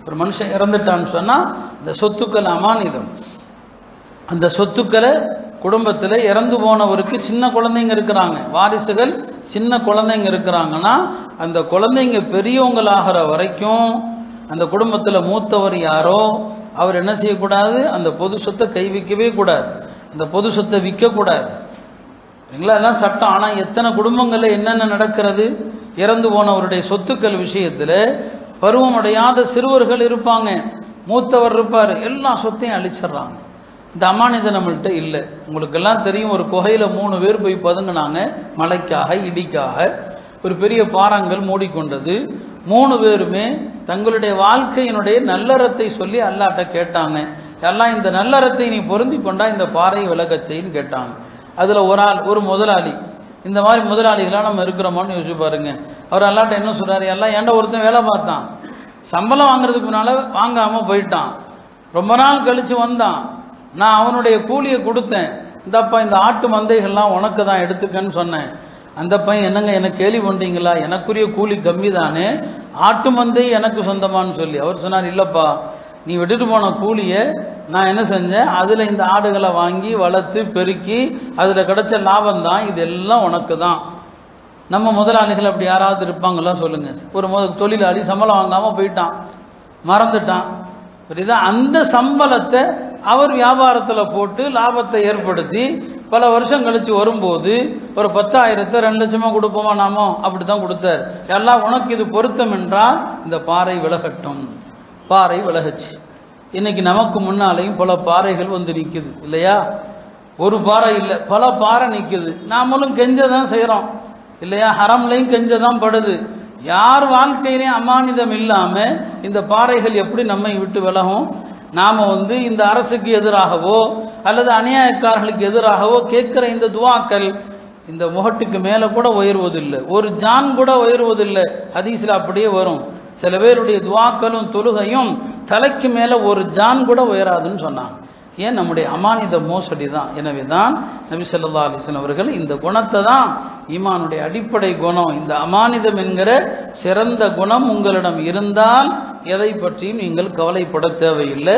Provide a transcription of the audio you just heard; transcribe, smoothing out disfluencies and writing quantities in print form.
ஒரு மனுஷன் இறந்துட்டான்னு சொன்னால் இந்த சொத்துக்கள் அமானிதம். அந்த சொத்துக்களை குடும்பத்தில் இறந்து போனவருக்கு சின்ன குழந்தைங்க இருக்கிறாங்க, வாரிசுகள் சின்ன குழந்தைங்க இருக்கிறாங்கன்னா அந்த குழந்தைங்க பெரியவங்களாகிற வரைக்கும் அந்த குடும்பத்தில் மூத்தவர் யாரோ அவர் என்ன செய்யக்கூடாது, அந்த பொது சொத்தை கை வைக்கவே கூடாது, அந்த பொது சொத்தை விற்கக்கூடாது. சரிங்களா? எல்லாம் சட்டம். ஆனால் எத்தனை குடும்பங்களில் என்னென்ன நடக்கிறது, இறந்து போனவருடைய சொத்துக்கள் விஷயத்தில் பருவமடையாத சிறுவர்கள் இருப்பாங்க, மூத்தவர் இருப்பார், எல்லா சொத்தையும் அழிச்சிட்றாங்க. இந்த அமானிதம் நம்மள்கிட்ட இல்லை. உங்களுக்கெல்லாம் தெரியும், ஒரு குகையில் 3 பேர் போய் பதுங்கினாங்க, மழைக்காக இடிக்காக. ஒரு பெரிய பாறாங்கல் மூடிக்கொண்டது. 3 பேருமே தங்களுடைய வாழ்க்கையினுடைய நல்லறத்தை சொல்லி அல்லாட்ட கேட்டாங்க, எல்லாம் இந்த நல்லறத்தை நீ பொருந்தி கொண்டா இந்த பாறை விலகச்சைன்னு கேட்டாங்க. அதில் ஒரு முதலாளி, இந்த மாதிரி முதலாளிகளாக நம்ம இருக்கிறோமான்னு யோசிச்சு பாருங்க. அவர் அல்லாட்ட என்ன சொல்கிறாரு, எல்லாம் ஏன்டா ஒருத்தன் வேலை பார்த்தான், சம்பளம் வாங்குறதுக்கு முன்னால் வாங்காமல் போயிட்டான், ரொம்ப நாள் கழித்து வந்தான், நான் அவனுடைய கூலியை கொடுத்தேன், இந்தப்பா இந்த ஆட்டு மந்தைகள்லாம் உனக்கு தான் எடுத்துக்கன்னு சொன்னேன். அந்த பையன் என்னங்க எனக்கு கேள்வி பண்ணுறீங்களா, எனக்குரிய கூலி கம்மி தானே, ஆட்டு மந்தை எனக்கு சொந்தமானு சொல்லி. அவர் சொன்னார், இல்லைப்பா நீ விட்டுட்டு போன கூலியை நான் என்ன செஞ்சேன், அதில் இந்த ஆடுகளை வாங்கி வளர்த்து பெருக்கி அதில் கிடைச்ச லாபம் தான், இதெல்லாம் உனக்கு தான். நம்ம முதலாளிகள் அப்படி யாராவது இருப்பாங்களா சொல்லுங்கள். ஒரு தொழிலாளி சம்பளம் வாங்காமல் போயிட்டான், மறந்துட்டான், புரியுதா? அந்த சம்பளத்தை அவர் வியாபாரத்தில் போட்டு லாபத்தை ஏற்படுத்தி பல வருஷம் கழித்து வரும்போது ஒரு 10,000 2 லட்சமாக கொடுப்போமா நாமோ, அப்படி தான் கொடுத்தார். எல்லாம் உனக்கு இது பொருத்தம் என்றால் இந்த பாறை விலகட்டும். பாறை விலகச்சு. இன்னைக்கு நமக்கு முன்னாலேயும் பல பாறைகள் வந்து நிற்குது இல்லையா? ஒரு பாறை இல்லை, பல பாறை நிற்குது. நாமளும் கெஞ்ச தான் செய்கிறோம் இல்லையா? ஹரம்லையும் கெஞ்ச தான் படுது. யார் வாழ்க்கையிலையும் அமானிதம் இல்லாமல் இந்த பாறைகள் எப்படி நம்மை விட்டு விலகும்? நாம் இந்த அரசுக்கு எதிராகவோ அல்லது அநியாயக்காரர்களுக்கு எதிராகவோ கேட்குற இந்த துவாக்கள் இந்த முகட்டுக்கு மேலே கூட உயர்வதில்லை, ஒரு ஜான் கூட உயர்வதில்லை. ஹதீஸில் அப்படியே வரும், சில பேருடைய துவாக்களும் தொழுகையும் தலைக்கு மேலே ஒரு ஜான் கூட உயராதுன்னு சொன்னாங்க. ஏன்? நம்முடைய அமானித மோசடி தான். எனவே தான் நபி ஸல்லல்லாஹு அலைஹி வஸல்லம் அவர்கள் இந்த குணத்தை தான் ஈமானுடைய அடிப்படை குணம், இந்த அமானிதம் என்கிற சிறந்த குணம் உங்களிடம் இருந்தால் எதை பற்றியும் நீங்கள் கவலைப்பட தேவையில்லை.